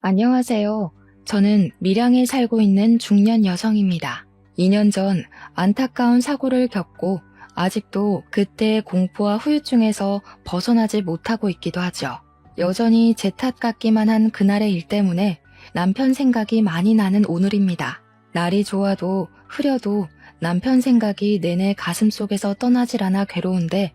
안녕하세요. 저는 밀양에 살고 있는 중년 여성입니다. 2년 전 안타까운 사고를 겪고 아직도 그때의 공포와 후유증에서 벗어나지 못하고 있기도 하죠. 여전히 제 탓 같기만 한 그날의 일 때문에 남편 생각이 많이 나는 오늘입니다. 날이 좋아도 흐려도 남편 생각이 내내 가슴속에서 떠나질 않아 괴로운데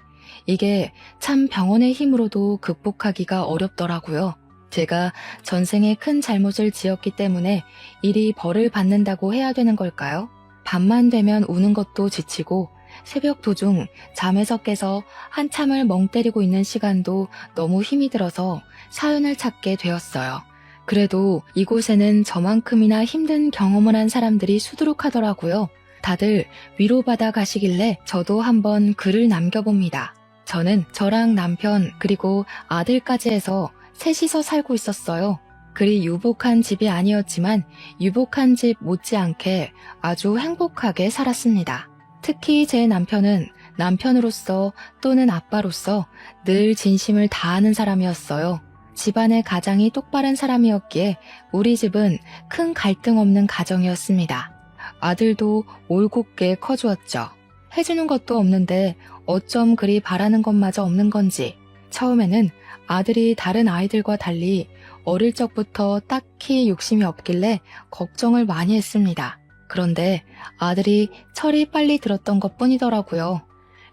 이게 참 병원의 힘으로도 극복하기가 어렵더라고요. 제가 전생에 큰 잘못을 지었기 때문에 일이 벌을 받는다고 해야 되는 걸까요? 밤만 되면 우는 것도 지치고 새벽 도중 잠에서 깨서 한참을 멍 때리고 있는 시간도 너무 힘이 들어서 사연을 찾게 되었어요. 그래도 이곳에는 저만큼이나 힘든 경험을 한 사람들이 수두룩하더라고요. 다들 위로받아 가시길래 저도 한번 글을 남겨봅니다. 저는 저랑 남편 그리고 아들까지 해서 셋이서 살고 있었어요. 그리 유복한 집이 아니었지만 유복한 집 못지않게 아주 행복하게 살았습니다. 특히 제 남편은 남편으로서 또는 아빠로서 늘 진심을 다하는 사람이었어요. 집안의 가장이 똑바른 사람이었기에 우리 집은 큰 갈등 없는 가정이었습니다. 아들도 올곧게 커주었죠. 해주는 것도 없는데 어쩜 그리 바라는 것마저 없는 건지 처음에는 아들이 다른 아이들과 달리 어릴 적부터 딱히 욕심이 없길래 걱정을 많이 했습니다. 그런데 아들이 철이 빨리 들었던 것 뿐이더라고요.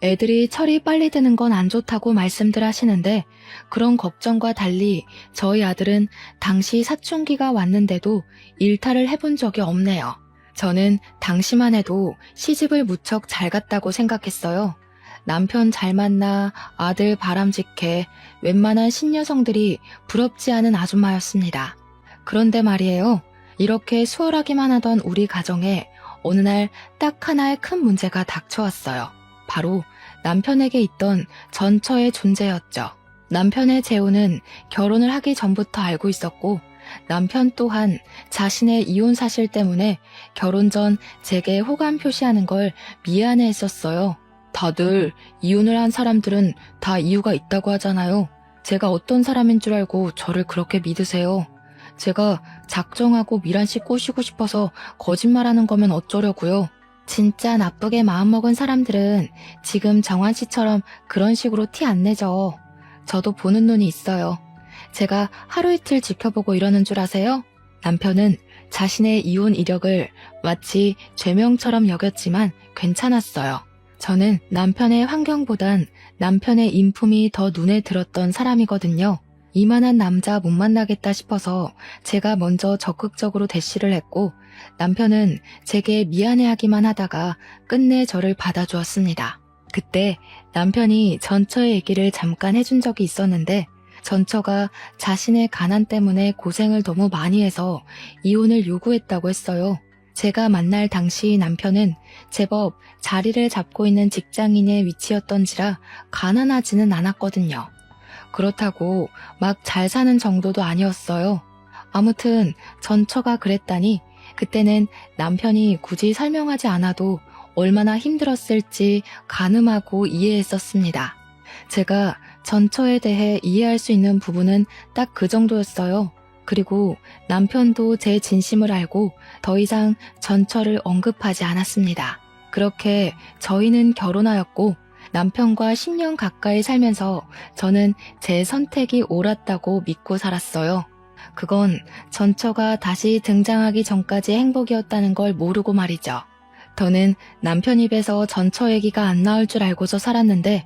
애들이 철이 빨리 드는 건 안 좋다고 말씀들 하시는데 그런 걱정과 달리 저희 아들은 당시 사춘기가 왔는데도 일탈을 해본 적이 없네요. 저는 당시만 해도 시집을 무척 잘 갔다고 생각했어요. 남편 잘 만나 아들 바람직해 웬만한 신여성들이 부럽지 않은 아줌마였습니다. 그런데 말이에요. 이렇게 수월하기만 하던 우리 가정에 어느 날 딱 하나의 큰 문제가 닥쳐왔어요. 바로 남편에게 있던 전처의 존재였죠. 남편의 재혼은 결혼을 하기 전부터 알고 있었고 남편 또한 자신의 이혼 사실 때문에 결혼 전 제게 호감 표시하는 걸 미안해했었어요. 다들 이혼을 한 사람들은 다 이유가 있다고 하잖아요. 제가 어떤 사람인 줄 알고 저를 그렇게 믿으세요. 제가 작정하고 미란 씨 꼬시고 싶어서 거짓말하는 거면 어쩌려고요. 진짜 나쁘게 마음먹은 사람들은 지금 정환 씨처럼 그런 식으로 티 안 내죠. 저도 보는 눈이 있어요. 제가 하루 이틀 지켜보고 이러는 줄 아세요? 남편은 자신의 이혼 이력을 마치 죄명처럼 여겼지만 괜찮았어요. 저는 남편의 환경보단 남편의 인품이 더 눈에 들었던 사람이거든요. 이만한 남자 못 만나겠다 싶어서 제가 먼저 적극적으로 대시를 했고 남편은 제게 미안해하기만 하다가 끝내 저를 받아주었습니다. 그때 남편이 전처의 얘기를 잠깐 해준 적이 있었는데 전처가 자신의 가난 때문에 고생을 너무 많이 해서 이혼을 요구했다고 했어요. 제가 만날 당시 남편은 제법 자리를 잡고 있는 직장인의 위치였던지라 가난하지는 않았거든요. 그렇다고 막 잘 사는 정도도 아니었어요. 아무튼 전처가 그랬다니 그때는 남편이 굳이 설명하지 않아도 얼마나 힘들었을지 가늠하고 이해했었습니다. 제가 전처에 대해 이해할 수 있는 부분은 딱 그 정도였어요. 그리고 남편도 제 진심을 알고 더 이상 전처를 언급하지 않았습니다. 그렇게 저희는 결혼하였고 남편과 10년 가까이 살면서 저는 제 선택이 옳았다고 믿고 살았어요. 그건 전처가 다시 등장하기 전까지 행복이었다는 걸 모르고 말이죠. 저는 남편 입에서 전처 얘기가 안 나올 줄 알고서 살았는데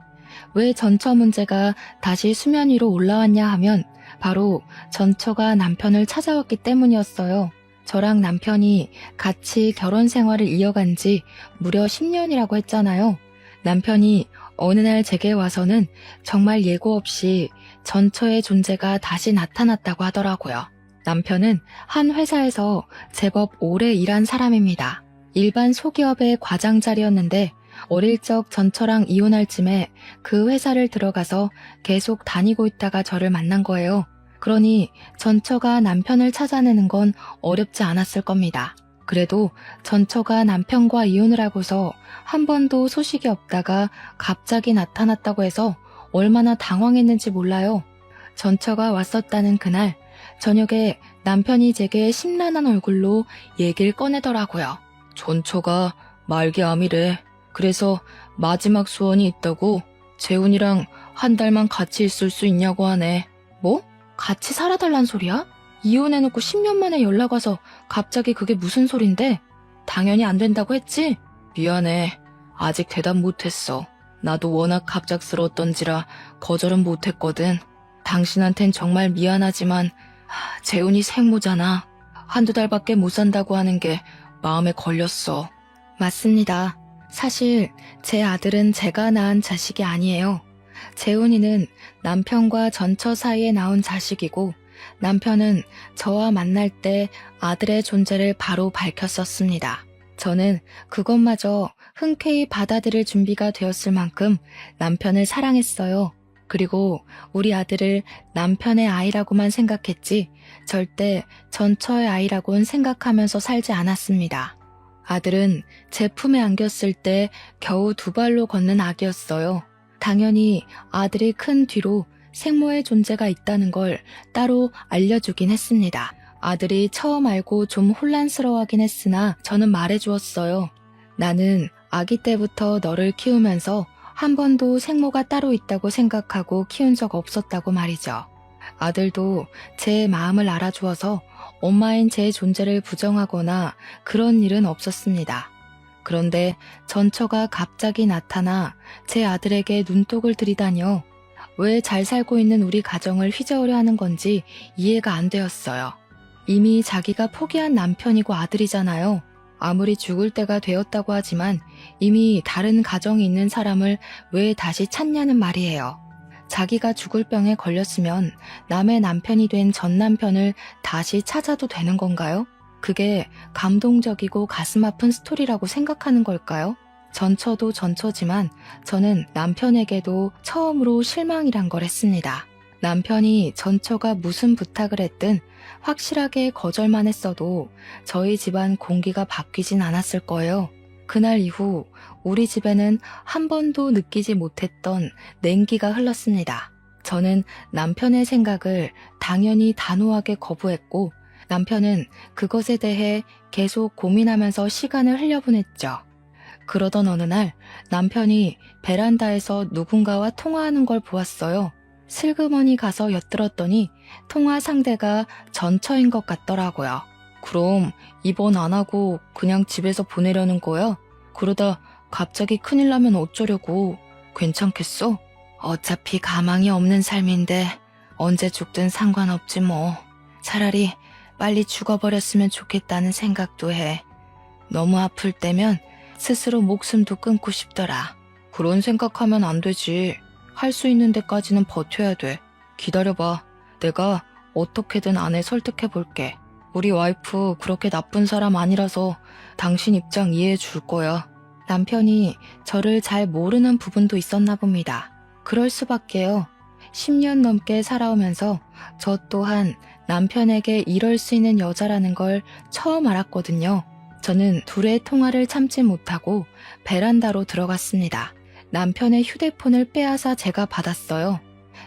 왜 전처 문제가 다시 수면 위로 올라왔냐 하면 바로 전처가 남편을 찾아왔기 때문이었어요. 저랑 남편이 같이 결혼 생활을 이어간 지 무려 10년이라고 했잖아요. 남편이 어느 날 제게 와서는 정말 예고 없이 전처의 존재가 다시 나타났다고 하더라고요. 남편은 한 회사에서 제법 오래 일한 사람입니다. 일반 소기업의 과장 자리였는데 어릴 적 전처랑 이혼할 쯤에 그 회사를 들어가서 계속 다니고 있다가 저를 만난 거예요. 그러니 전처가 남편을 찾아내는 건 어렵지 않았을 겁니다. 그래도 전처가 남편과 이혼을 하고서 한 번도 소식이 없다가 갑자기 나타났다고 해서 얼마나 당황했는지 몰라요. 전처가 왔었다는 그날 저녁에 남편이 제게 심란한 얼굴로 얘기를 꺼내더라고요. 전처가 말기암이래. 그래서 마지막 소원이 있다고 재훈이랑 한 달만 같이 있을 수 있냐고 하네. 뭐? 같이 살아달란 소리야? 이혼해놓고 10년 만에 연락 와서 갑자기 그게 무슨 소린데? 당연히 안 된다고 했지? 미안해. 아직 대답 못했어. 나도 워낙 갑작스러웠던지라 거절은 못했거든. 당신한텐 정말 미안하지만 재훈이 생모잖아. 한두 달밖에 못 산다고 하는 게 마음에 걸렸어. 맞습니다. 사실 제 아들은 제가 낳은 자식이 아니에요. 재훈이는 남편과 전처 사이에 나온 자식이고 남편은 저와 만날 때 아들의 존재를 바로 밝혔었습니다. 저는 그것마저 흔쾌히 받아들일 준비가 되었을 만큼 남편을 사랑했어요. 그리고 우리 아들을 남편의 아이라고만 생각했지 절대 전처의 아이라고는 생각하면서 살지 않았습니다. 아들은 제 품에 안겼을 때 겨우 2발로 걷는 아기였어요. 당연히 아들이 큰 뒤로 생모의 존재가 있다는 걸 따로 알려주긴 했습니다. 아들이 처음 알고 좀 혼란스러워하긴 했으나 저는 말해주었어요. 나는 아기 때부터 너를 키우면서 한 번도 생모가 따로 있다고 생각하고 키운 적 없었다고 말이죠. 아들도 제 마음을 알아주어서 엄마인 제 존재를 부정하거나 그런 일은 없었습니다. 그런데 전처가 갑자기 나타나 제 아들에게 눈독을 들이다니요. 왜 잘 살고 있는 우리 가정을 휘저으려 하는 건지 이해가 안 되었어요. 이미 자기가 포기한 남편이고 아들이잖아요. 아무리 죽을 때가 되었다고 하지만 이미 다른 가정이 있는 사람을 왜 다시 찾냐는 말이에요. 자기가 죽을 병에 걸렸으면 남의 남편이 된 전 남편을 다시 찾아도 되는 건가요? 그게 감동적이고 가슴 아픈 스토리라고 생각하는 걸까요? 전처도 전처지만 저는 남편에게도 처음으로 실망이란 걸 했습니다. 남편이 전처가 무슨 부탁을 했든 확실하게 거절만 했어도 저희 집안 공기가 바뀌진 않았을 거예요. 그날 이후 우리 집에는 한 번도 느끼지 못했던 냉기가 흘렀습니다. 저는 남편의 생각을 당연히 단호하게 거부했고 남편은 그것에 대해 계속 고민하면서 시간을 흘려보냈죠. 그러던 어느 날 남편이 베란다에서 누군가와 통화하는 걸 보았어요. 슬그머니 가서 엿들었더니 통화 상대가 전처인 것 같더라고요. 그럼 입원 안 하고 그냥 집에서 보내려는 거야? 그러다 갑자기 큰일 나면 어쩌려고? 괜찮겠어? 어차피 가망이 없는 삶인데 언제 죽든 상관없지 뭐. 차라리 빨리 죽어버렸으면 좋겠다는 생각도 해. 너무 아플 때면 스스로 목숨도 끊고 싶더라. 그런 생각하면 안 되지. 할 수 있는 데까지는 버텨야 돼. 기다려봐. 내가 어떻게든 아내 설득해 볼게. 우리 와이프 그렇게 나쁜 사람 아니라서 당신 입장 이해해 줄 거야. 남편이 저를 잘 모르는 부분도 있었나 봅니다. 그럴 수밖에요. 10년 넘게 살아오면서 저 또한 남편에게 이럴 수 있는 여자라는 걸 처음 알았거든요. 저는 둘의 통화를 참지 못하고 베란다로 들어갔습니다. 남편의 휴대폰을 빼앗아 제가 받았어요.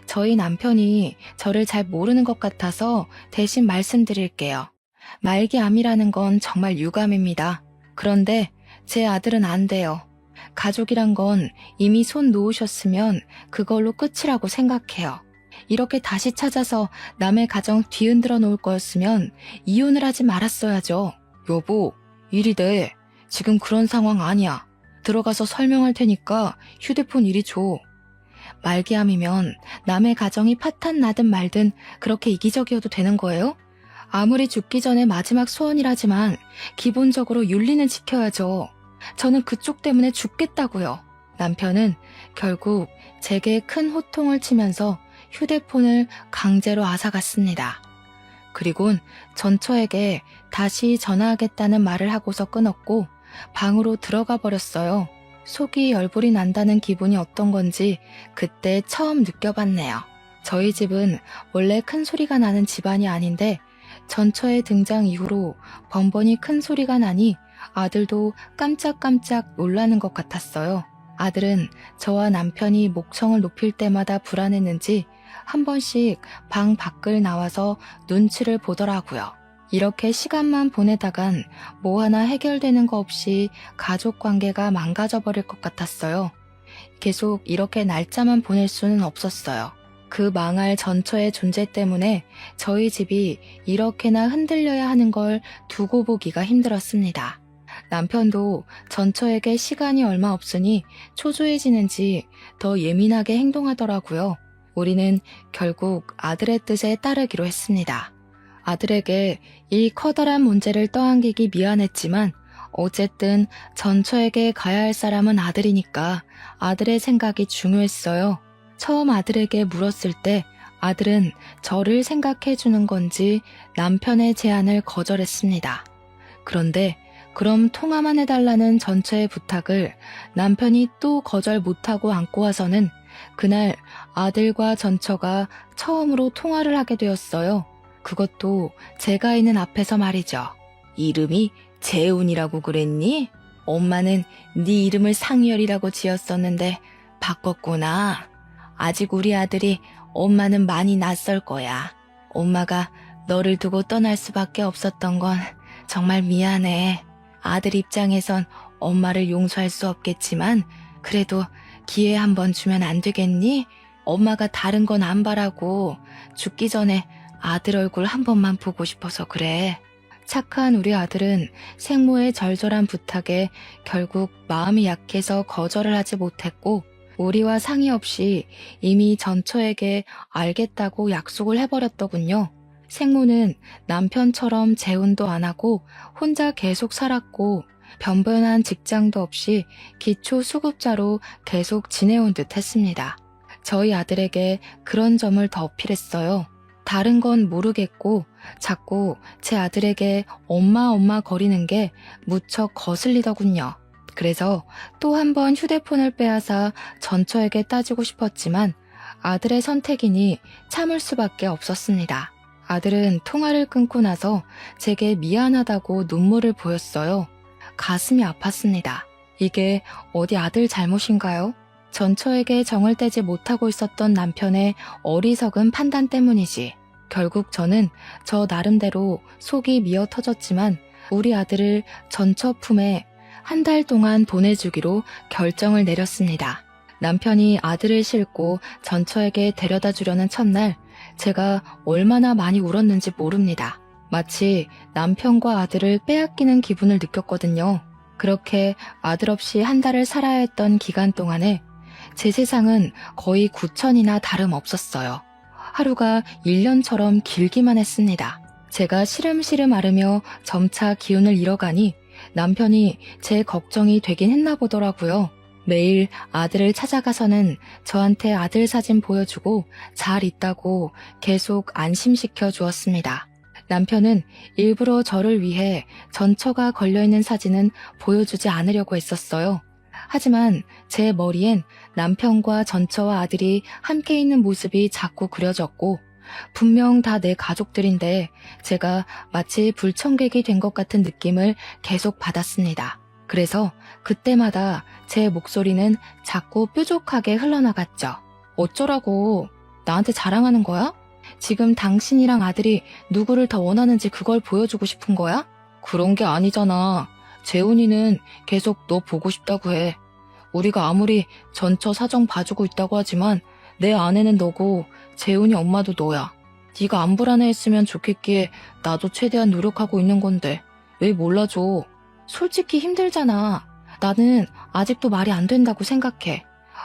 저희 남편이 저를 잘 모르는 것 같아서 대신 말씀드릴게요. 말기암이라는 건 정말 유감입니다. 그런데 제 아들은 안 돼요. 가족이란 건 이미 손 놓으셨으면 그걸로 끝이라고 생각해요. 이렇게 다시 찾아서 남의 가정 뒤흔들어 놓을 거였으면 이혼을 하지 말았어야죠. 여보, 이리 내. 지금 그런 상황 아니야. 들어가서 설명할 테니까 휴대폰 이리 줘. 말기암이면 남의 가정이 파탄 나든 말든 그렇게 이기적이어도 되는 거예요? 아무리 죽기 전에 마지막 소원이라지만 기본적으로 윤리는 지켜야죠. 저는 그쪽 때문에 죽겠다고요. 남편은 결국 제게 큰 호통을 치면서 휴대폰을 강제로 앗아갔습니다. 그리곤 전처에게 다시 전화하겠다는 말을 하고서 끊었고 방으로 들어가 버렸어요. 속이 열불이 난다는 기분이 어떤 건지 그때 처음 느껴봤네요. 저희 집은 원래 큰 소리가 나는 집안이 아닌데 전처의 등장 이후로 번번이 큰 소리가 나니 아들도 깜짝깜짝 놀라는 것 같았어요. 아들은 저와 남편이 목청을 높일 때마다 불안했는지 한 번씩 방 밖을 나와서 눈치를 보더라고요. 이렇게 시간만 보내다간 뭐 하나 해결되는 거 없이 가족 관계가 망가져버릴 것 같았어요. 계속 이렇게 날짜만 보낼 수는 없었어요. 그 망할 전처의 존재 때문에 저희 집이 이렇게나 흔들려야 하는 걸 두고 보기가 힘들었습니다. 남편도 전처에게 시간이 얼마 없으니 초조해지는지 더 예민하게 행동하더라고요. 우리는 결국 아들의 뜻에 따르기로 했습니다. 아들에게 이 커다란 문제를 떠안기기 미안했지만 어쨌든 전처에게 가야 할 사람은 아들이니까 아들의 생각이 중요했어요. 처음 아들에게 물었을 때 아들은 저를 생각해 주는 건지 남편의 제안을 거절했습니다. 그런데 그럼 통화만 해달라는 전처의 부탁을 남편이 또 거절 못하고 안고 와서는 그날 아들과 전처가 처음으로 통화를 하게 되었어요. 그것도 제가 있는 앞에서 말이죠. 이름이 재훈이라고 그랬니? 엄마는 네 이름을 상열이라고 지었었는데 바꿨구나. 아직 우리 아들이 엄마는 많이 낯설 거야. 엄마가 너를 두고 떠날 수밖에 없었던 건 정말 미안해. 아들 입장에선 엄마를 용서할 수 없겠지만 그래도 기회 한번 주면 안 되겠니? 엄마가 다른 건 안 바라고 죽기 전에 아들 얼굴 한 번만 보고 싶어서 그래. 착한 우리 아들은 생모의 절절한 부탁에 결국 마음이 약해서 거절을 하지 못했고 우리와 상의 없이 이미 전처에게 알겠다고 약속을 해버렸더군요. 생모는 남편처럼 재혼도 안 하고 혼자 계속 살았고 변변한 직장도 없이 기초 수급자로 계속 지내온 듯 했습니다. 저희 아들에게 그런 점을 더 어필했어요. 다른 건 모르겠고 자꾸 제 아들에게 엄마 거리는 게 무척 거슬리더군요. 그래서 또 한 번 휴대폰을 빼앗아 전처에게 따지고 싶었지만 아들의 선택이니 참을 수밖에 없었습니다. 아들은 통화를 끊고 나서 제게 미안하다고 눈물을 보였어요. 가슴이 아팠습니다. 이게 어디 아들 잘못인가요? 전처에게 정을 떼지 못하고 있었던 남편의 어리석은 판단 때문이지. 결국 저는 저 나름대로 속이 미어 터졌지만 우리 아들을 전처 품에 한 달 동안 보내주기로 결정을 내렸습니다. 남편이 아들을 싣고 전처에게 데려다 주려는 첫날 제가 얼마나 많이 울었는지 모릅니다. 마치 남편과 아들을 빼앗기는 기분을 느꼈거든요. 그렇게 아들 없이 한 달을 살아야 했던 기간 동안에 제 세상은 거의 9천이나 다름없었어요. 하루가 1년처럼 길기만 했습니다. 제가 시름시름 앓으며 점차 기운을 잃어가니 남편이 제 걱정이 되긴 했나 보더라고요. 매일 아들을 찾아가서는 저한테 아들 사진 보여주고 잘 있다고 계속 안심시켜 주었습니다. 남편은 일부러 저를 위해 전처가 걸려있는 사진은 보여주지 않으려고 했었어요. 하지만 제 머리엔 남편과 전처와 아들이 함께 있는 모습이 자꾸 그려졌고 분명 다 내 가족들인데 제가 마치 불청객이 된 것 같은 느낌을 계속 받았습니다. 그래서 그때마다 제 목소리는 자꾸 뾰족하게 흘러나갔죠. 어쩌라고? 나한테 자랑하는 거야? 지금 당신이랑 아들이 누구를 더 원하는지 그걸 보여주고 싶은 거야? 그런 게 아니잖아. 재훈이는 계속 너 보고 싶다고 해. 우리가 아무리 전처 사정 봐주고 있다고 하지만 내 아내는 너고 재훈이 엄마도 너야. 네가 안 불안해했으면 좋겠기에 나도 최대한 노력하고 있는 건데 왜 몰라줘. 솔직히 힘들잖아. 나는 아직도 말이 안 된다고 생각해.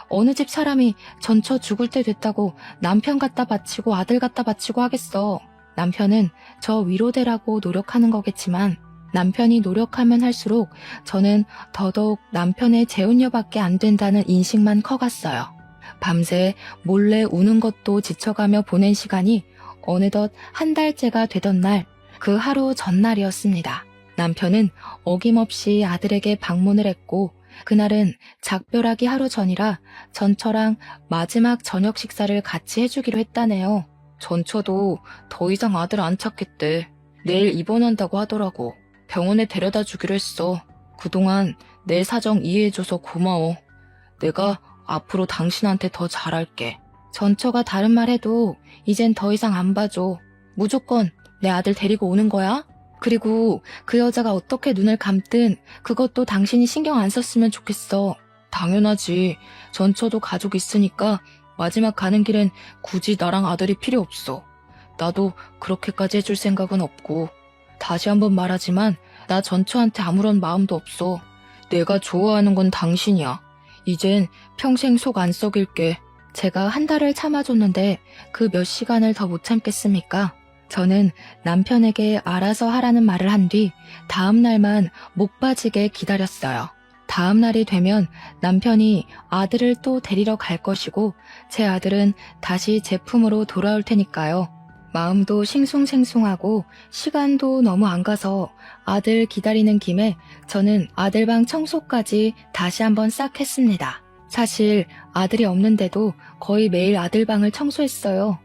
어느 집 사람이 전처 죽을 때 됐다고 남편 갖다 바치고 아들 갖다 바치고 하겠어. 남편은 저 위로되라고 노력하는 거겠지만 남편이 노력하면 할수록 저는 더더욱 남편의 재혼녀밖에 안 된다는 인식만 커갔어요. 밤새 몰래 우는 것도 지쳐가며 보낸 시간이 어느덧 한 달째가 되던 날, 그 하루 전날이었습니다. 남편은 어김없이 아들에게 방문을 했고 그날은 작별하기 하루 전이라 전처랑 마지막 저녁 식사를 같이 해주기로 했다네요. 전처도 더 이상 아들 안 찾겠대. 내일 입원한다고 하더라고. 병원에 데려다 주기로 했어. 그동안 내 사정 이해해줘서 고마워. 내가 앞으로 당신한테 더 잘할게. 전처가 다른 말 해도 이젠 더 이상 안 봐줘. 무조건 내 아들 데리고 오는 거야? 그리고 그 여자가 어떻게 눈을 감든 그것도 당신이 신경 안 썼으면 좋겠어. 당연하지. 전처도 가족 있으니까 마지막 가는 길엔 굳이 나랑 아들이 필요 없어. 나도 그렇게까지 해줄 생각은 없고. 다시 한번 말하지만 나 전처한테 아무런 마음도 없어. 내가 좋아하는 건 당신이야. 이젠 평생 속 안 썩일게. 제가 한 달을 참아줬는데 그 몇 시간을 더 못 참겠습니까? 저는 남편에게 알아서 하라는 말을 한 뒤 다음 날만 목 빠지게 기다렸어요. 다음 날이 되면 남편이 아들을 또 데리러 갈 것이고 제 아들은 다시 제 품으로 돌아올 테니까요. 마음도 싱숭생숭하고 시간도 너무 안 가서 아들 기다리는 김에 저는 아들 방 청소까지 다시 한번 싹 했습니다. 사실 아들이 없는데도 거의 매일 아들 방을 청소했어요.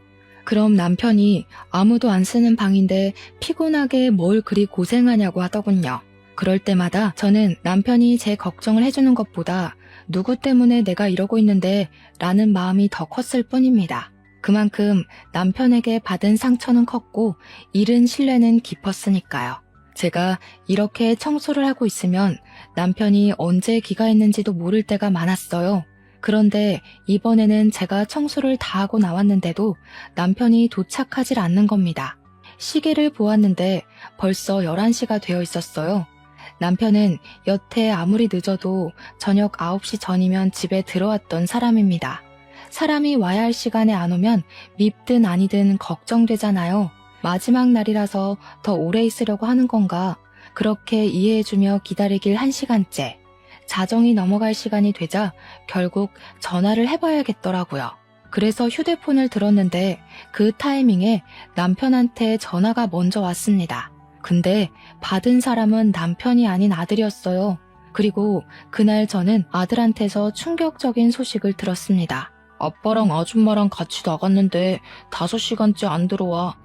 그럼 남편이 아무도 안 쓰는 방인데 피곤하게 뭘 그리 고생하냐고 하더군요. 그럴 때마다 저는 남편이 제 걱정을 해주는 것보다 누구 때문에 내가 이러고 있는데 라는 마음이 더 컸을 뿐입니다. 그만큼 남편에게 받은 상처는 컸고 잃은 신뢰는 깊었으니까요. 제가 이렇게 청소를 하고 있으면 남편이 언제 귀가했는지도 모를 때가 많았어요. 그런데 이번에는 제가 청소를 다 하고 나왔는데도 남편이 도착하질 않는 겁니다. 시계를 보았는데 벌써 11시가 되어 있었어요. 남편은 여태 아무리 늦어도 저녁 9시 전이면 집에 들어왔던 사람입니다. 사람이 와야 할 시간에 안 오면 밉든 아니든 걱정되잖아요. 마지막 날이라서 더 오래 있으려고 하는 건가? 그렇게 이해해주며 기다리길 1시간째. 자정이 넘어갈 시간이 되자 결국 전화를 해봐야겠더라고요. 그래서 휴대폰을 들었는데 그 타이밍에 남편한테 전화가 먼저 왔습니다. 근데 받은 사람은 남편이 아닌 아들이었어요. 그리고 그날 저는 아들한테서 충격적인 소식을 들었습니다. 아빠랑 아줌마랑 같이 나갔는데 5시간째 안 들어와.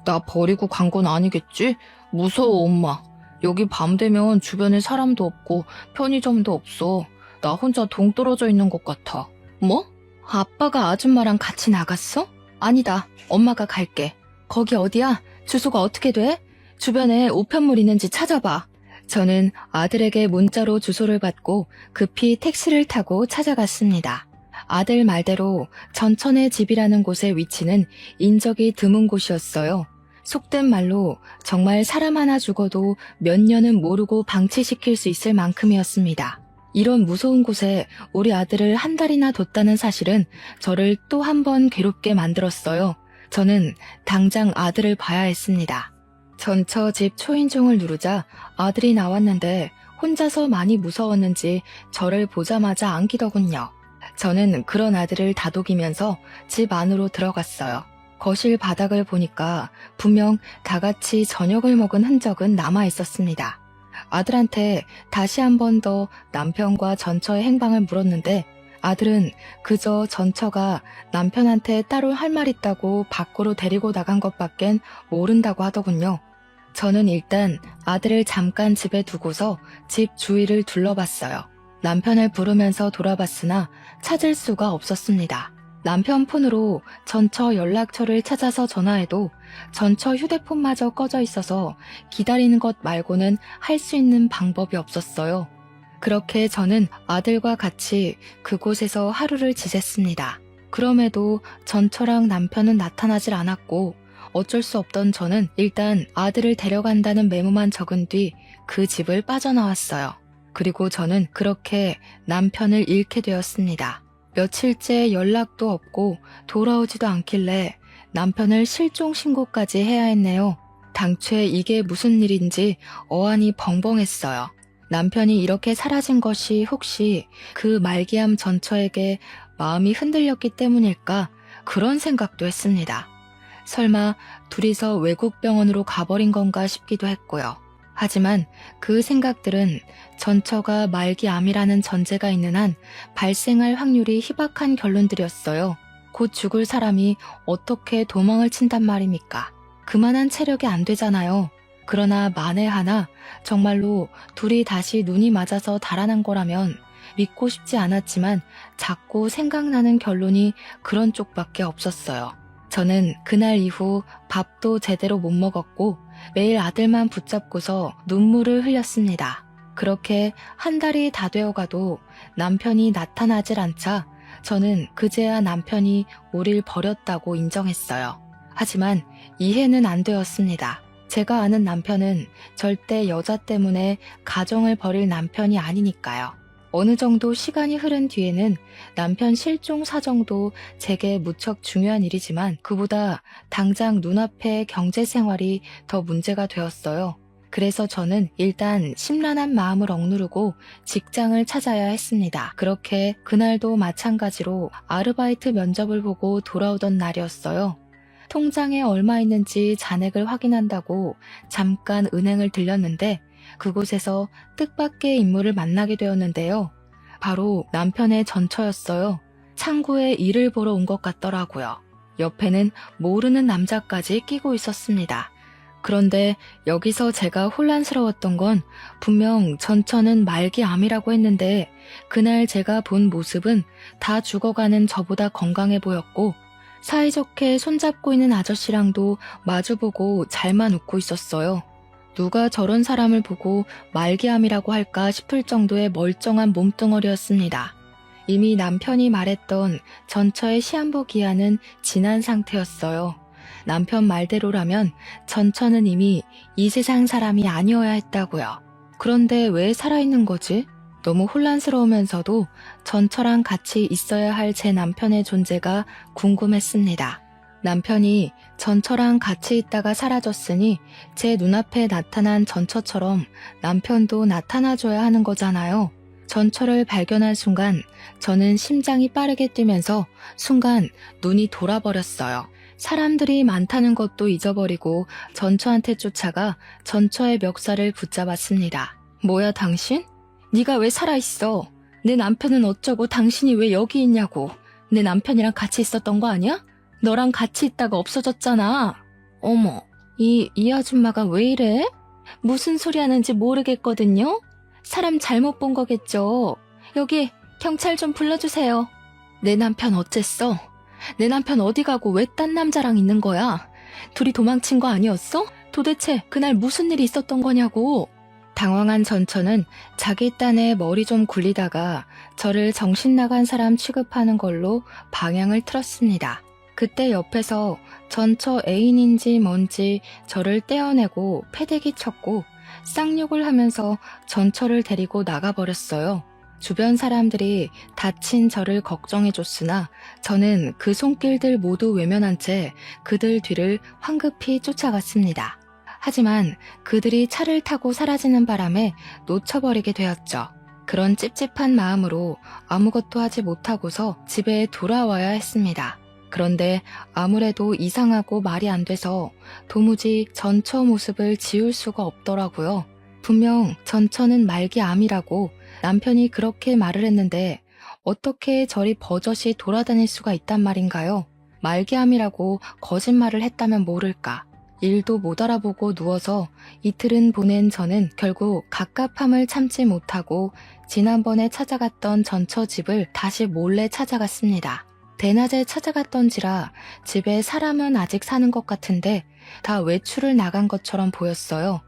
나 버리고 간 건 아니겠지? 무서워, 엄마. 여기 밤 되면 주변에 사람도 없고 편의점도 없어. 나 혼자 동떨어져 있는 것 같아. 뭐? 아빠가 아줌마랑 같이 나갔어? 아니다. 엄마가 갈게. 거기 어디야? 주소가 어떻게 돼? 주변에 우편물 있는지 찾아봐. 저는 아들에게 문자로 주소를 받고 급히 택시를 타고 찾아갔습니다. 아들 말대로 전천의 집이라는 곳의 위치는 인적이 드문 곳이었어요. 속된 말로 정말 사람 하나 죽어도 몇 년은 모르고 방치시킬 수 있을 만큼이었습니다. 이런 무서운 곳에 우리 아들을 한 달이나 뒀다는 사실은 저를 또 한 번 괴롭게 만들었어요. 저는 당장 아들을 봐야 했습니다. 전처 집 초인종을 누르자 아들이 나왔는데 혼자서 많이 무서웠는지 저를 보자마자 안기더군요. 저는 그런 아들을 다독이면서 집 안으로 들어갔어요. 거실 바닥을 보니까 분명 다 같이 저녁을 먹은 흔적은 남아 있었습니다. 아들한테 다시 한 번 더 남편과 전처의 행방을 물었는데 아들은 그저 전처가 남편한테 따로 할 말 있다고 밖으로 데리고 나간 것밖엔 모른다고 하더군요. 저는 일단 아들을 잠깐 집에 두고서 집 주위를 둘러봤어요. 남편을 부르면서 돌아봤으나 찾을 수가 없었습니다. 남편 폰으로 전처 연락처를 찾아서 전화해도 전처 휴대폰마저 꺼져 있어서 기다리는 것 말고는 할 수 있는 방법이 없었어요. 그렇게 저는 아들과 같이 그곳에서 하루를 지냈습니다. 그럼에도 전처랑 남편은 나타나질 않았고 어쩔 수 없던 저는 일단 아들을 데려간다는 메모만 적은 뒤 그 집을 빠져나왔어요. 그리고 저는 그렇게 남편을 잃게 되었습니다. 며칠째 연락도 없고 돌아오지도 않길래 남편을 실종 신고까지 해야 했네요. 당최 이게 무슨 일인지 어안이 벙벙했어요. 남편이 이렇게 사라진 것이 혹시 그 말기암 전처에게 마음이 흔들렸기 때문일까 그런 생각도 했습니다. 설마 둘이서 외국 병원으로 가버린 건가 싶기도 했고요. 하지만 그 생각들은 전처가 말기암이라는 전제가 있는 한 발생할 확률이 희박한 결론들이었어요. 곧 죽을 사람이 어떻게 도망을 친단 말입니까? 그만한 체력이 안 되잖아요. 그러나 만에 하나 정말로 둘이 다시 눈이 맞아서 달아난 거라면 믿고 싶지 않았지만 자꾸 생각나는 결론이 그런 쪽밖에 없었어요. 저는 그날 이후 밥도 제대로 못 먹었고 매일 아들만 붙잡고서 눈물을 흘렸습니다. 그렇게 한 달이 다 되어가도 남편이 나타나질 않자 저는 그제야 남편이 우릴 버렸다고 인정했어요. 하지만 이해는 안 되었습니다. 제가 아는 남편은 절대 여자 때문에 가정을 버릴 남편이 아니니까요. 어느 정도 시간이 흐른 뒤에는 남편 실종 사정도 제게 무척 중요한 일이지만 그보다 당장 눈앞의 경제 생활이 더 문제가 되었어요. 그래서 저는 일단 심란한 마음을 억누르고 직장을 찾아야 했습니다. 그렇게 그날도 마찬가지로 아르바이트 면접을 보고 돌아오던 날이었어요. 통장에 얼마 있는지 잔액을 확인한다고 잠깐 은행을 들렸는데 그곳에서 뜻밖의 인물을 만나게 되었는데요. 바로 남편의 전처였어요. 창구에 일을 보러 온 것 같더라고요. 옆에는 모르는 남자까지 끼고 있었습니다. 그런데 여기서 제가 혼란스러웠던 건 분명 전처는 말기암이라고 했는데 그날 제가 본 모습은 다 죽어가는 저보다 건강해 보였고 사이좋게 손잡고 있는 아저씨랑도 마주보고 잘만 웃고 있었어요. 누가 저런 사람을 보고 말기암이라고 할까 싶을 정도의 멀쩡한 몸뚱어리였습니다. 이미 남편이 말했던 전처의 시한부 기한은 지난 상태였어요. 남편 말대로라면 전처는 이미 이 세상 사람이 아니어야 했다고요. 그런데 왜 살아있는 거지? 너무 혼란스러우면서도 전처랑 같이 있어야 할 제 남편의 존재가 궁금했습니다. 남편이 전처랑 같이 있다가 사라졌으니 제 눈앞에 나타난 전처처럼 남편도 나타나줘야 하는 거잖아요. 전처를 발견한 순간 저는 심장이 빠르게 뛰면서 순간 눈이 돌아버렸어요. 사람들이 많다는 것도 잊어버리고 전처한테 쫓아가 전처의 멱살을 붙잡았습니다. 뭐야 당신? 네가 왜 살아있어? 내 남편은 어쩌고 당신이 왜 여기 있냐고. 내 남편이랑 같이 있었던 거 아니야? 너랑 같이 있다가 없어졌잖아. 어머, 이 아줌마가 왜 이래? 무슨 소리 하는지 모르겠거든요? 사람 잘못 본 거겠죠. 여기 경찰 좀 불러주세요. 내 남편 어쨌어? 내 남편 어디 가고 왜 딴 남자랑 있는 거야? 둘이 도망친 거 아니었어? 도대체 그날 무슨 일이 있었던 거냐고. 당황한 전처는 자기 딴에 머리 좀 굴리다가 저를 정신 나간 사람 취급하는 걸로 방향을 틀었습니다. 그때 옆에서 전처 애인인지 뭔지 저를 떼어내고 패대기 쳤고 쌍욕을 하면서 전처를 데리고 나가버렸어요. 주변 사람들이 다친 저를 걱정해줬으나 저는 그 손길들 모두 외면한 채 그들 뒤를 황급히 쫓아갔습니다. 하지만 그들이 차를 타고 사라지는 바람에 놓쳐버리게 되었죠. 그런 찝찝한 마음으로 아무것도 하지 못하고서 집에 돌아와야 했습니다. 그런데 아무래도 이상하고 말이 안 돼서 도무지 전처 모습을 지울 수가 없더라고요. 분명 전처는 말기암이라고 남편이 그렇게 말을 했는데 어떻게 저리 버젓이 돌아다닐 수가 있단 말인가요? 말기암이라고 거짓말을 했다면 모를까. 일도 못 알아보고 누워서 이틀은 보낸 저는 결국 갑갑함을 참지 못하고 지난번에 찾아갔던 전처 집을 다시 몰래 찾아갔습니다. 대낮에 찾아갔던지라 집에 사람은 아직 사는 것 같은데 다 외출을 나간 것처럼 보였어요.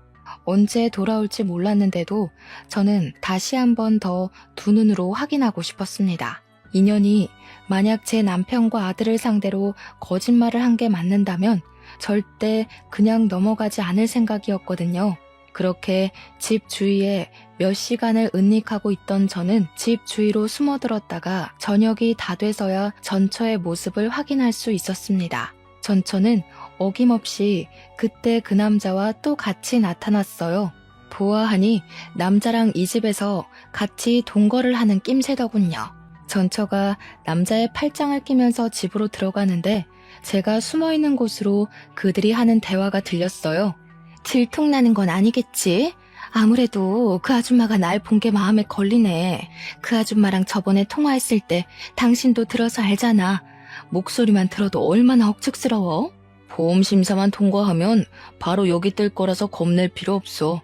언제 돌아올지 몰랐는데도 저는 다시 한 번 더 두 눈으로 확인하고 싶었습니다. 인연이 만약 제 남편과 아들을 상대로 거짓말을 한 게 맞는다면 절대 그냥 넘어가지 않을 생각이었거든요. 그렇게 집 주위에 몇 시간을 은닉하고 있던 저는 집 주위로 숨어들었다가 저녁이 다 돼서야 전처의 모습을 확인할 수 있었습니다. 전처는 어김없이 그때 그 남자와 또 같이 나타났어요. 보아하니 남자랑 이 집에서 같이 동거를 하는 낌새더군요. 전처가 남자의 팔짱을 끼면서 집으로 들어가는데 제가 숨어있는 곳으로 그들이 하는 대화가 들렸어요. 들통나는 건 아니겠지? 아무래도 그 아줌마가 날 본 게 마음에 걸리네. 그 아줌마랑 저번에 통화했을 때 당신도 들어서 알잖아. 목소리만 들어도 얼마나 억측스러워? 보험심사만 통과하면 바로 여기 뜰 거라서 겁낼 필요 없어.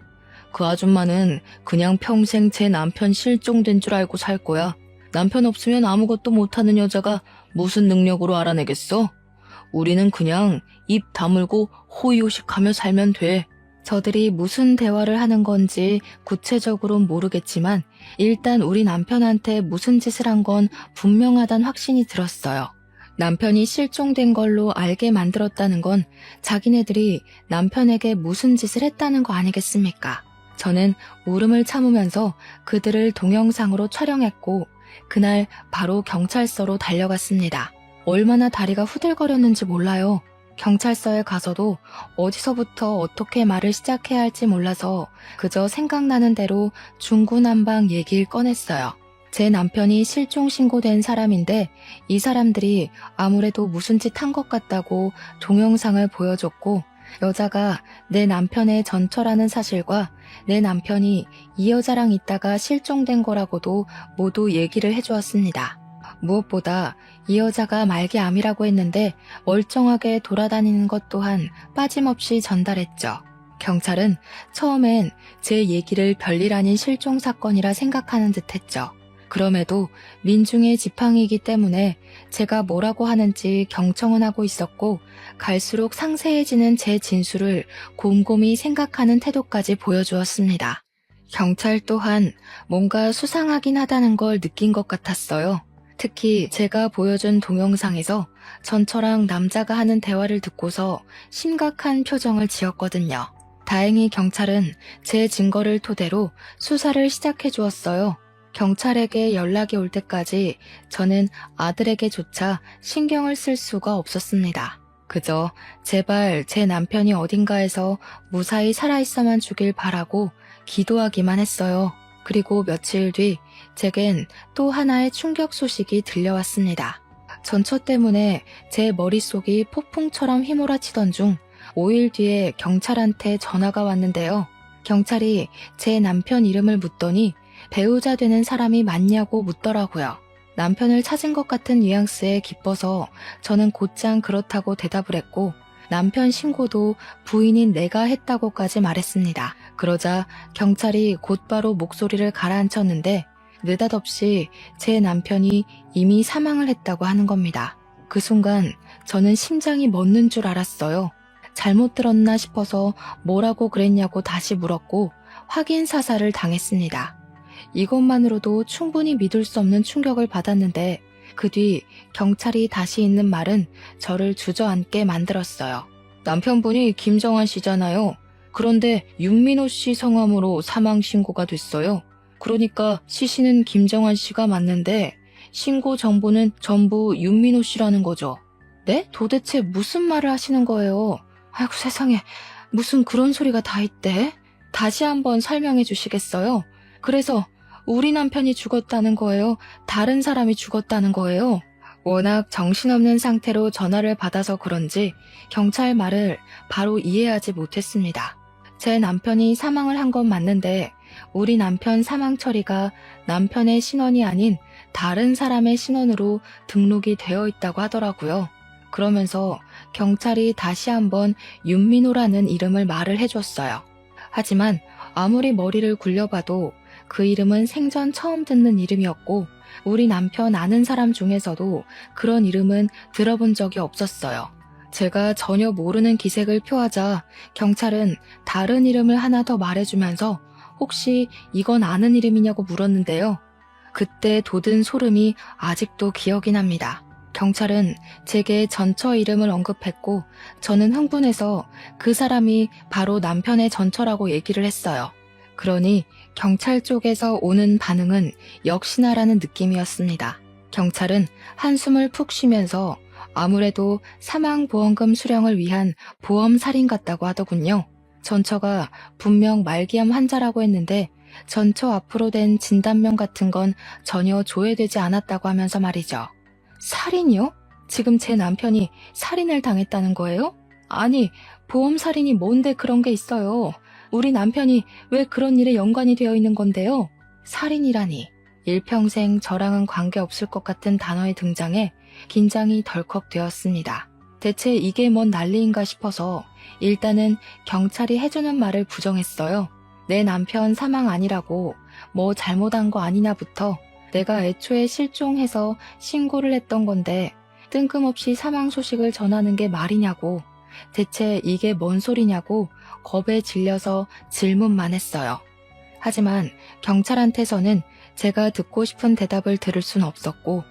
그 아줌마는 그냥 평생 제 남편 실종된 줄 알고 살 거야. 남편 없으면 아무것도 못하는 여자가 무슨 능력으로 알아내겠어? 우리는 그냥 입 다물고 호의호식하며 살면 돼. 저들이 무슨 대화를 하는 건지 구체적으로는 모르겠지만 일단 우리 남편한테 무슨 짓을 한 건 분명하단 확신이 들었어요. 남편이 실종된 걸로 알게 만들었다는 건 자기네들이 남편에게 무슨 짓을 했다는 거 아니겠습니까? 저는 울음을 참으면서 그들을 동영상으로 촬영했고 그날 바로 경찰서로 달려갔습니다. 얼마나 다리가 후들거렸는지 몰라요. 경찰서에 가서도 어디서부터 어떻게 말을 시작해야 할지 몰라서 그저 생각나는 대로 중구난방 얘기를 꺼냈어요. 제 남편이 실종 신고된 사람인데 이 사람들이 아무래도 무슨 짓 한 것 같다고 동영상을 보여줬고 여자가 내 남편의 전처라는 사실과 내 남편이 이 여자랑 있다가 실종된 거라고도 모두 얘기를 해주었습니다. 무엇보다 이 여자가 말기암이라고 했는데 멀쩡하게 돌아다니는 것 또한 빠짐없이 전달했죠. 경찰은 처음엔 제 얘기를 별일 아닌 실종 사건이라 생각하는 듯했죠. 그럼에도 민중의 지팡이이기 때문에 제가 뭐라고 하는지 경청은 하고 있었고 갈수록 상세해지는 제 진술을 곰곰이 생각하는 태도까지 보여주었습니다. 경찰 또한 뭔가 수상하긴 하다는 걸 느낀 것 같았어요. 특히 제가 보여준 동영상에서 전처랑 남자가 하는 대화를 듣고서 심각한 표정을 지었거든요. 다행히 경찰은 제 증거를 토대로 수사를 시작해 주었어요. 경찰에게 연락이 올 때까지 저는 아들에게조차 신경을 쓸 수가 없었습니다. 그저 제발 제 남편이 어딘가에서 무사히 살아있어만 주길 바라고 기도하기만 했어요. 그리고 며칠 뒤 제겐 또 하나의 충격 소식이 들려왔습니다. 전처 때문에 제 머릿속이 폭풍처럼 휘몰아치던 중 5일 뒤에 경찰한테 전화가 왔는데요. 경찰이 제 남편 이름을 묻더니 배우자 되는 사람이 맞냐고 묻더라고요. 남편을 찾은 것 같은 뉘앙스에 기뻐서 저는 곧장 그렇다고 대답을 했고 남편 신고도 부인인 내가 했다고까지 말했습니다. 그러자 경찰이 곧바로 목소리를 가라앉혔는데 느닷없이 제 남편이 이미 사망을 했다고 하는 겁니다. 그 순간 저는 심장이 멎는 줄 알았어요. 잘못 들었나 싶어서 뭐라고 그랬냐고 다시 물었고 확인 사살을 당했습니다. 이것만으로도 충분히 믿을 수 없는 충격을 받았는데 그 뒤 경찰이 다시 있는 말은 저를 주저앉게 만들었어요. 남편분이 김정환 씨잖아요. 그런데 윤민호 씨 성함으로 사망 신고가 됐어요. 그러니까 시신은 김정환 씨가 맞는데 신고 정보는 전부 윤민호 씨라는 거죠. 네? 도대체 무슨 말을 하시는 거예요? 아이고 세상에, 무슨 그런 소리가 다 있대? 다시 한번 설명해 주시겠어요? 그래서 우리 남편이 죽었다는 거예요? 다른 사람이 죽었다는 거예요? 워낙 정신없는 상태로 전화를 받아서 그런지 경찰 말을 바로 이해하지 못했습니다. 제 남편이 사망을 한 건 맞는데 우리 남편 사망 처리가 남편의 신원이 아닌 다른 사람의 신원으로 등록이 되어 있다고 하더라고요. 그러면서 경찰이 다시 한번 윤민호라는 이름을 말을 해줬어요. 하지만 아무리 머리를 굴려봐도 그 이름은 생전 처음 듣는 이름이었고 우리 남편 아는 사람 중에서도 그런 이름은 들어본 적이 없었어요. 제가 전혀 모르는 기색을 표하자 경찰은 다른 이름을 하나 더 말해주면서 혹시 이건 아는 이름이냐고 물었는데요. 그때 돋은 소름이 아직도 기억이 납니다. 경찰은 제게 전처 이름을 언급했고 저는 흥분해서 그 사람이 바로 남편의 전처라고 얘기를 했어요. 그러니 경찰 쪽에서 오는 반응은 역시나라는 느낌이었습니다. 경찰은 한숨을 푹 쉬면서 아무래도 사망보험금 수령을 위한 보험살인 같다고 하더군요. 전처가 분명 말기암 환자라고 했는데 전처 앞으로 된 진단명 같은 건 전혀 조회되지 않았다고 하면서 말이죠. 살인이요? 지금 제 남편이 살인을 당했다는 거예요? 아니, 보험살인이 뭔데 그런 게 있어요. 우리 남편이 왜 그런 일에 연관이 되어 있는 건데요? 살인이라니. 일평생 저랑은 관계없을 것 같은 단어의 등장에 긴장이 덜컥 되었습니다. 대체 이게 뭔 난리인가 싶어서 일단은 경찰이 해주는 말을 부정했어요. 내 남편 사망 아니라고 뭐 잘못한 거 아니냐부터 내가 애초에 실종해서 신고를 했던 건데 뜬금없이 사망 소식을 전하는 게 말이냐고, 대체 이게 뭔 소리냐고 겁에 질려서 질문만 했어요. 하지만 경찰한테서는 제가 듣고 싶은 대답을 들을 순 없었고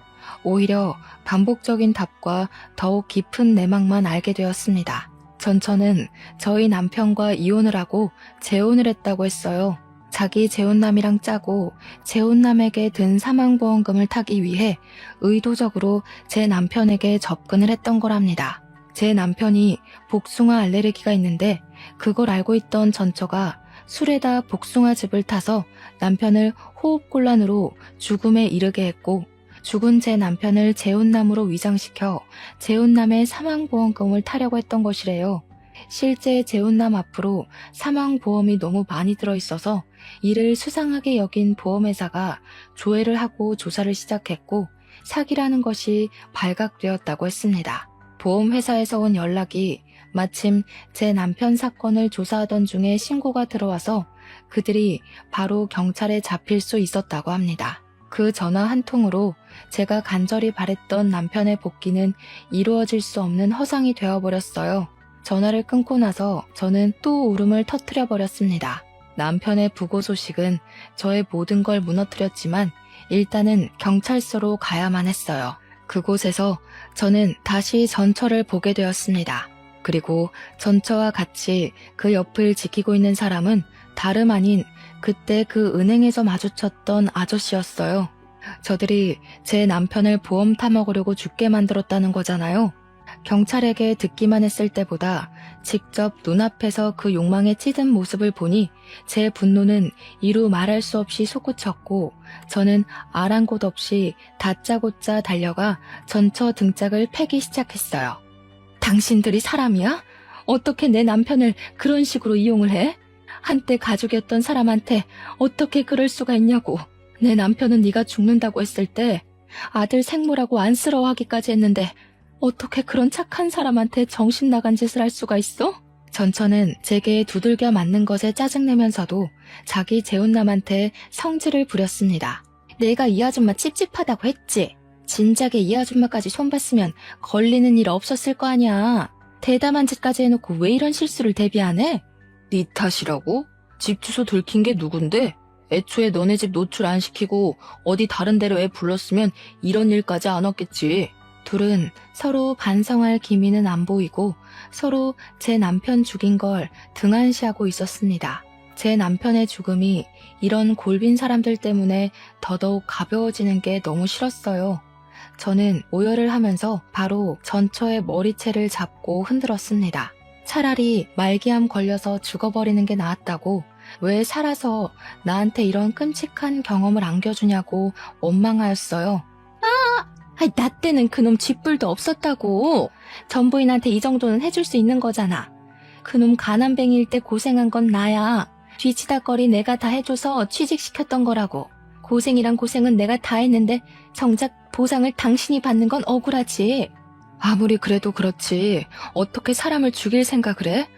오히려 반복적인 답과 더욱 깊은 내막만 알게 되었습니다. 전처는 저희 남편과 이혼을 하고 재혼을 했다고 했어요. 자기 재혼남이랑 짜고 재혼남에게 든 사망보험금을 타기 위해 의도적으로 제 남편에게 접근을 했던 거랍니다. 제 남편이 복숭아 알레르기가 있는데 그걸 알고 있던 전처가 술에다 복숭아즙을 타서 남편을 호흡곤란으로 죽음에 이르게 했고, 죽은 제 남편을 재혼남으로 위장시켜 재혼남의 사망보험금을 타려고 했던 것이래요. 실제 재혼남 앞으로 사망보험이 너무 많이 들어있어서 이를 수상하게 여긴 보험회사가 조회를 하고 조사를 시작했고 사기라는 것이 발각되었다고 했습니다. 보험회사에서 온 연락이 마침 제 남편 사건을 조사하던 중에 신고가 들어와서 그들이 바로 경찰에 잡힐 수 있었다고 합니다. 그 전화 한 통으로 제가 간절히 바랬던 남편의 복귀는 이루어질 수 없는 허상이 되어버렸어요. 전화를 끊고 나서 저는 또 울음을 터뜨려 버렸습니다. 남편의 부고 소식은 저의 모든 걸 무너뜨렸지만 일단은 경찰서로 가야만 했어요. 그곳에서 저는 다시 전처를 보게 되었습니다. 그리고 전처와 같이 그 옆을 지키고 있는 사람은 다름 아닌 그때 그 은행에서 마주쳤던 아저씨였어요. 저들이 제 남편을 보험 타먹으려고 죽게 만들었다는 거잖아요. 경찰에게 듣기만 했을 때보다 직접 눈앞에서 그 욕망에 찌든 모습을 보니 제 분노는 이루 말할 수 없이 솟구쳤고 저는 아랑곳 없이 다짜고짜 달려가 전처 등짝을 패기 시작했어요. 당신들이 사람이야? 어떻게 내 남편을 그런 식으로 이용을 해? 한때 가족이었던 사람한테 어떻게 그럴 수가 있냐고. 내 남편은 네가 죽는다고 했을 때 아들 생모라고 안쓰러워하기까지 했는데 어떻게 그런 착한 사람한테 정신 나간 짓을 할 수가 있어? 전처는 제게 두들겨 맞는 것에 짜증내면서도 자기 재혼남한테 성질을 부렸습니다. 내가 이 아줌마 찝찝하다고 했지. 진작에 이 아줌마까지 손봤으면 걸리는 일 없었을 거 아니야. 대담한 짓까지 해놓고 왜 이런 실수를 대비 안 해? 네 탓이라고? 집 주소 들킨 게 누군데? 애초에 너네 집 노출 안 시키고 어디 다른 데로 애 불렀으면 이런 일까지 안 왔겠지. 둘은 서로 반성할 기미는 안 보이고 서로 제 남편 죽인 걸 등한시하고 있었습니다. 제 남편의 죽음이 이런 골빈 사람들 때문에 더더욱 가벼워지는 게 너무 싫었어요. 저는 오열을 하면서 바로 전처의 머리채를 잡고 흔들었습니다. 차라리 말기암 걸려서 죽어버리는 게 나았다고, 왜 살아서 나한테 이런 끔찍한 경험을 안겨주냐고 원망하였어요. 나 때는 그놈 쥐뿔도 없었다고. 전부인한테 이 정도는 해줄 수 있는 거잖아. 그놈 가난뱅이일 때 고생한 건 나야. 뒤치다거리 내가 다 해줘서 취직시켰던 거라고. 고생이란 고생은 내가 다 했는데 정작 보상을 당신이 받는 건 억울하지. 아무리 그래도 그렇지 어떻게 사람을 죽일 생각을 해?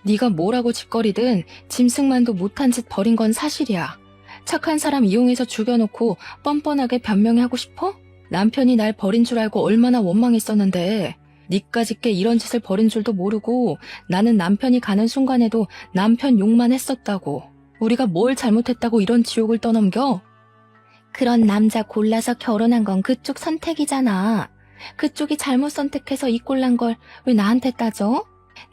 네가 뭐라고 짓거리든 짐승만도 못한 짓 벌인 건 사실이야. 착한 사람 이용해서 죽여놓고 뻔뻔하게 변명하고 싶어? 남편이 날 버린 줄 알고 얼마나 원망했었는데 니까짓게 이런 짓을 벌인 줄도 모르고 나는 남편이 가는 순간에도 남편 욕만 했었다고. 우리가 뭘 잘못했다고 이런 지옥을 떠넘겨? 그런 남자 골라서 결혼한 건 그쪽 선택이잖아. 그쪽이 잘못 선택해서 이 꼴난 걸 왜 나한테 따져?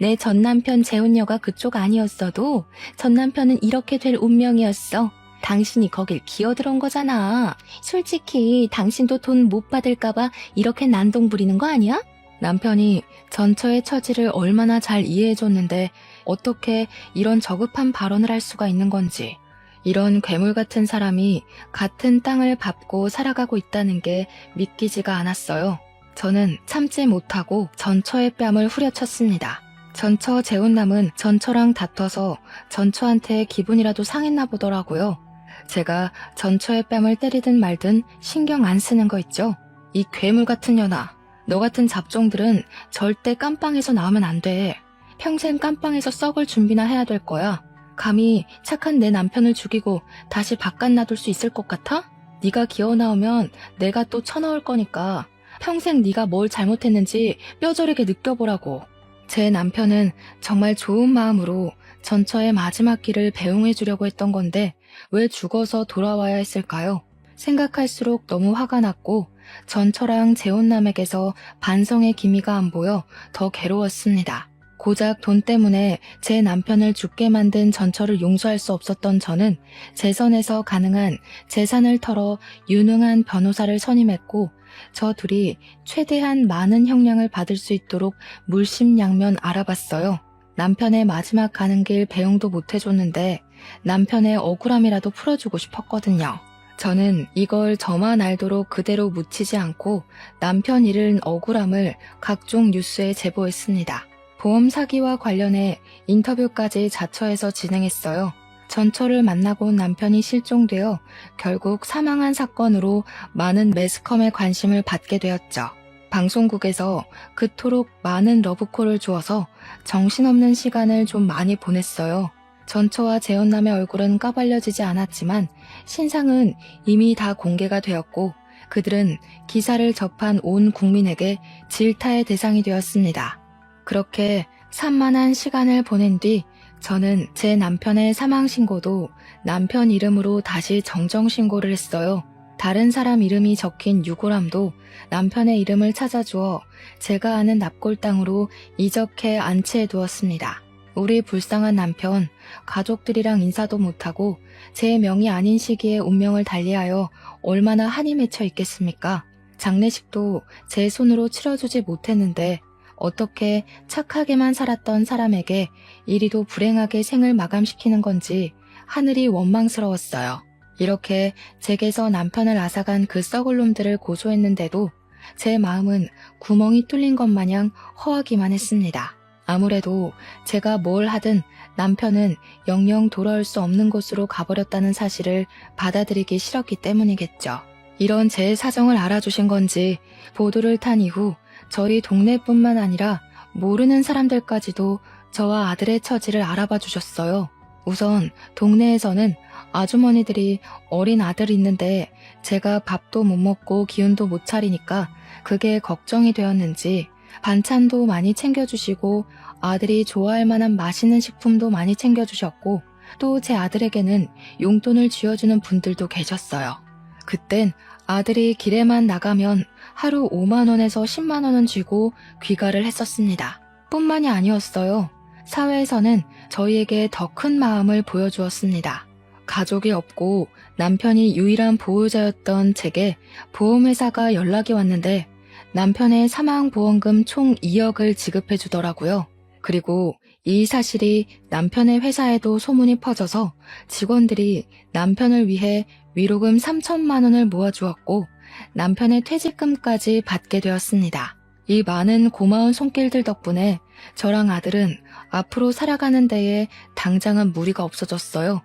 내 전남편 재혼녀가 그쪽 아니었어도 전남편은 이렇게 될 운명이었어. 당신이 거길 기어들어온 거잖아. 솔직히 당신도 돈 못 받을까봐 이렇게 난동 부리는 거 아니야? 남편이 전처의 처지를 얼마나 잘 이해해줬는데 어떻게 이런 저급한 발언을 할 수가 있는 건지, 이런 괴물 같은 사람이 같은 땅을 밟고 살아가고 있다는 게 믿기지가 않았어요. 저는 참지 못하고 전처의 뺨을 후려쳤습니다. 전처 재혼남은 전처랑 다퉈서 전처한테 기분이라도 상했나 보더라고요. 제가 전처의 뺨을 때리든 말든 신경 안 쓰는 거 있죠? 이 괴물 같은 년아, 너 같은 잡종들은 절대 깜빵에서 나오면 안 돼. 평생 깜빵에서 썩을 준비나 해야 될 거야. 감히 착한 내 남편을 죽이고 다시 바깥 놔둘 수 있을 것 같아? 네가 기어 나오면 내가 또 쳐넣을 거니까 평생 네가 뭘 잘못했는지 뼈저리게 느껴보라고. 제 남편은 정말 좋은 마음으로 전처의 마지막 길을 배웅해 주려고 했던 건데 왜 죽어서 돌아와야 했을까요? 생각할수록 너무 화가 났고 전처랑 재혼남에게서 반성의 기미가 안 보여 더 괴로웠습니다. 고작 돈 때문에 제 남편을 죽게 만든 전처를 용서할 수 없었던 저는 제 선에서 가능한 재산을 털어 유능한 변호사를 선임했고 저 둘이 최대한 많은 형량을 받을 수 있도록 물심양면 알아봤어요. 남편의 마지막 가는 길 배웅도 못 해줬는데 남편의 억울함이라도 풀어주고 싶었거든요. 저는 이걸 저만 알도록 그대로 묻히지 않고 남편 잃은 억울함을 각종 뉴스에 제보했습니다. 보험 사기와 관련해 인터뷰까지 자처해서 진행했어요. 전처를 만나고 온 남편이 실종되어 결국 사망한 사건으로 많은 매스컴의 관심을 받게 되었죠. 방송국에서 그토록 많은 러브콜을 주어서 정신없는 시간을 좀 많이 보냈어요. 전처와 재혼남의 얼굴은 까발려지지 않았지만 신상은 이미 다 공개가 되었고 그들은 기사를 접한 온 국민에게 질타의 대상이 되었습니다. 그렇게 산만한 시간을 보낸 뒤 저는 제 남편의 사망 신고도 남편 이름으로 다시 정정 신고를 했어요. 다른 사람 이름이 적힌 유골함도 남편의 이름을 찾아주어 제가 아는 납골당으로 이적해 안치해 두었습니다. 우리 불쌍한 남편, 가족들이랑 인사도 못하고 제 명이 아닌 시기에 운명을 달리하여 얼마나 한이 맺혀 있겠습니까? 장례식도 제 손으로 치러주지 못했는데 어떻게 착하게만 살았던 사람에게 이리도 불행하게 생을 마감시키는 건지 하늘이 원망스러웠어요. 이렇게 제게서 남편을 앗아간 그 썩을 놈들을 고소했는데도 제 마음은 구멍이 뚫린 것 마냥 허하기만 했습니다. 아무래도 제가 뭘 하든 남편은 영영 돌아올 수 없는 곳으로 가버렸다는 사실을 받아들이기 싫었기 때문이겠죠. 이런 제 사정을 알아주신 건지 보도를 탄 이후 저희 동네뿐만 아니라 모르는 사람들까지도 저와 아들의 처지를 알아봐 주셨어요. 우선 동네에서는 아주머니들이 어린 아들 있는데 제가 밥도 못 먹고 기운도 못 차리니까 그게 걱정이 되었는지 반찬도 많이 챙겨주시고 아들이 좋아할 만한 맛있는 식품도 많이 챙겨주셨고 또 제 아들에게는 용돈을 쥐어주는 분들도 계셨어요. 그땐 아들이 길에만 나가면 하루 5만 원에서 10만 원은 쥐고 귀가를 했었습니다. 뿐만이 아니었어요. 사회에서는 저희에게 더 큰 마음을 보여주었습니다. 가족이 없고 남편이 유일한 보호자였던 제게 보험회사가 연락이 왔는데 남편의 사망보험금 총 2억을 지급해 주더라고요. 그리고 이 사실이 남편의 회사에도 소문이 퍼져서 직원들이 남편을 위해 위로금 3천만 원을 모아주었고 남편의 퇴직금까지 받게 되었습니다. 이 많은 고마운 손길들 덕분에 저랑 아들은 앞으로 살아가는 데에 당장은 무리가 없어졌어요.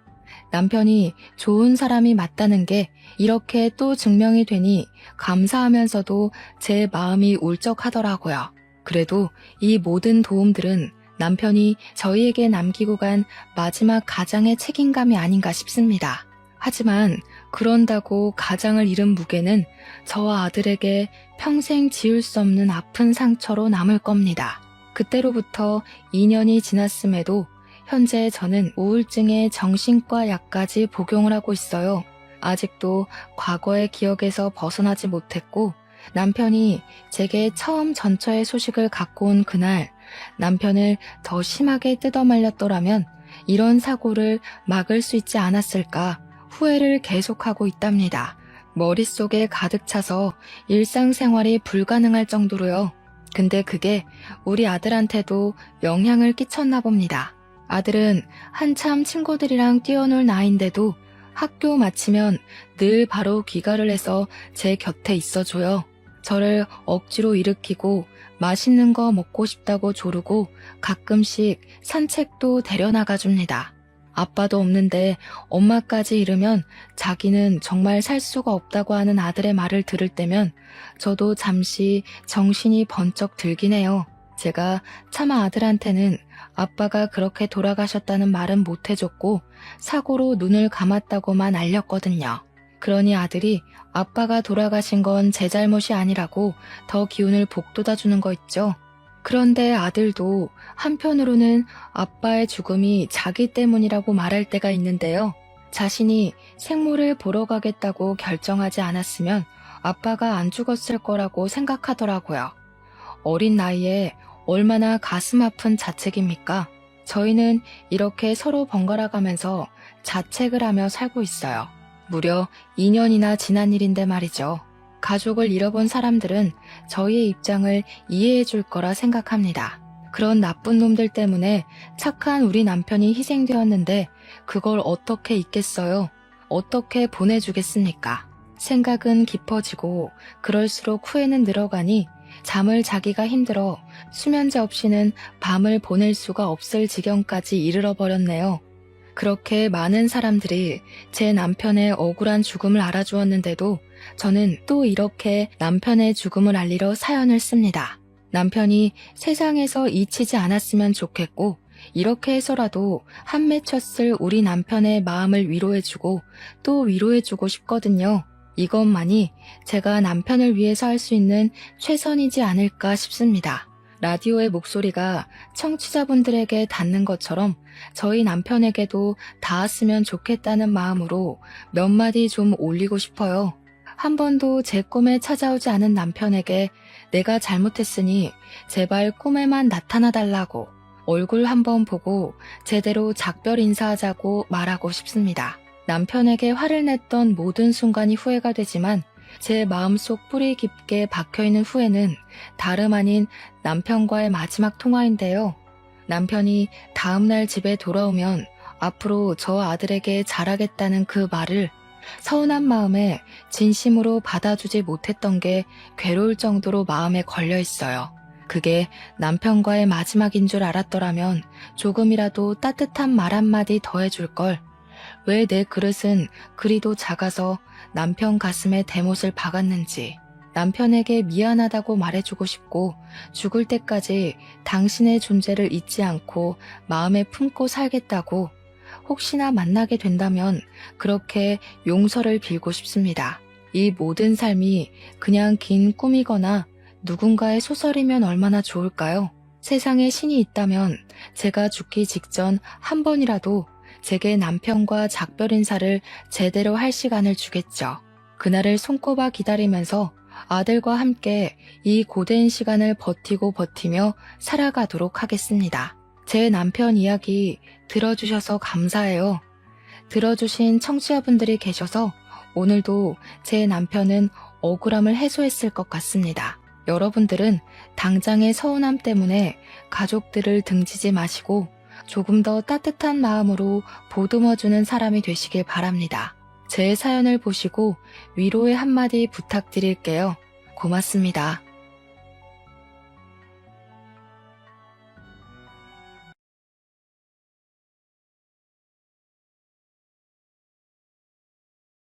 남편이 좋은 사람이 맞다는 게 이렇게 또 증명이 되니 감사하면서도 제 마음이 울적하더라고요. 그래도 이 모든 도움들은 남편이 저희에게 남기고 간 마지막 가장의 책임감이 아닌가 싶습니다. 하지만 그런다고 가장을 잃은 무게는 저와 아들에게 평생 지울 수 없는 아픈 상처로 남을 겁니다. 그때로부터 2년이 지났음에도 현재 저는 우울증의 정신과 약까지 복용을 하고 있어요. 아직도 과거의 기억에서 벗어나지 못했고 남편이 제게 처음 전처의 소식을 갖고 온 그날 남편을 더 심하게 뜯어말렸더라면 이런 사고를 막을 수 있지 않았을까 후회를 계속하고 있답니다. 머릿속에 가득 차서 일상생활이 불가능할 정도로요. 근데 그게 우리 아들한테도 영향을 끼쳤나 봅니다. 아들은 한참 친구들이랑 뛰어놀 나이인데도 학교 마치면 늘 바로 귀가를 해서 제 곁에 있어줘요. 저를 억지로 일으키고 맛있는 거 먹고 싶다고 조르고 가끔씩 산책도 데려나가 줍니다. 아빠도 없는데 엄마까지 잃으면 자기는 정말 살 수가 없다고 하는 아들의 말을 들을 때면 저도 잠시 정신이 번쩍 들긴 해요. 제가 차마 아들한테는 아빠가 그렇게 돌아가셨다는 말은 못 해줬고 사고로 눈을 감았다고만 알렸거든요. 그러니 아들이 아빠가 돌아가신 건 제 잘못이 아니라고 더 기운을 북돋아주는 거 있죠. 그런데 아들도 한편으로는 아빠의 죽음이 자기 때문이라고 말할 때가 있는데요. 자신이 생모를 보러 가겠다고 결정하지 않았으면 아빠가 안 죽었을 거라고 생각하더라고요. 어린 나이에 얼마나 가슴 아픈 자책입니까? 저희는 이렇게 서로 번갈아 가면서 자책을 하며 살고 있어요. 무려 2년이나 지난 일인데 말이죠. 가족을 잃어본 사람들은 저희의 입장을 이해해 줄 거라 생각합니다. 그런 나쁜 놈들 때문에 착한 우리 남편이 희생되었는데 그걸 어떻게 잊겠어요? 어떻게 보내주겠습니까? 생각은 깊어지고 그럴수록 후회는 늘어가니 잠을 자기가 힘들어 수면제 없이는 밤을 보낼 수가 없을 지경까지 이르러 버렸네요. 그렇게 많은 사람들이 제 남편의 억울한 죽음을 알아주었는데도 저는 또 이렇게 남편의 죽음을 알리러 사연을 씁니다. 남편이 세상에서 잊히지 않았으면 좋겠고 이렇게 해서라도 한 맺혔을 우리 남편의 마음을 위로해주고 또 위로해주고 싶거든요. 이것만이 제가 남편을 위해서 할 수 있는 최선이지 않을까 싶습니다. 라디오의 목소리가 청취자분들에게 닿는 것처럼 저희 남편에게도 닿았으면 좋겠다는 마음으로 몇 마디 좀 올리고 싶어요. 한 번도 제 꿈에 찾아오지 않은 남편에게 내가 잘못했으니 제발 꿈에만 나타나달라고 얼굴 한번 보고 제대로 작별 인사하자고 말하고 싶습니다. 남편에게 화를 냈던 모든 순간이 후회가 되지만 제 마음속 뿌리 깊게 박혀있는 후회는 다름 아닌 남편과의 마지막 통화인데요. 남편이 다음날 집에 돌아오면 앞으로 저 아들에게 잘하겠다는 그 말을 서운한 마음에 진심으로 받아주지 못했던 게 괴로울 정도로 마음에 걸려 있어요. 그게 남편과의 마지막인 줄 알았더라면 조금이라도 따뜻한 말 한마디 더 해줄 걸. 왜 내 그릇은 그리도 작아서 남편 가슴에 대못을 박았는지 남편에게 미안하다고 말해주고 싶고 죽을 때까지 당신의 존재를 잊지 않고 마음에 품고 살겠다고 혹시나 만나게 된다면 그렇게 용서를 빌고 싶습니다. 이 모든 삶이 그냥 긴 꿈이거나 누군가의 소설이면 얼마나 좋을까요? 세상에 신이 있다면 제가 죽기 직전 한 번이라도 제게 남편과 작별 인사를 제대로 할 시간을 주겠죠. 그날을 손꼽아 기다리면서 아들과 함께 이 고된 시간을 버티며 살아가도록 하겠습니다. 제 남편 이야기 들어주셔서 감사해요. 들어주신 청취자분들이 계셔서 오늘도 제 남편은 억울함을 해소했을 것 같습니다. 여러분들은 당장의 서운함 때문에 가족들을 등지지 마시고 조금 더 따뜻한 마음으로 보듬어주는 사람이 되시길 바랍니다. 제 사연을 보시고 위로의 한마디 부탁드릴게요. 고맙습니다.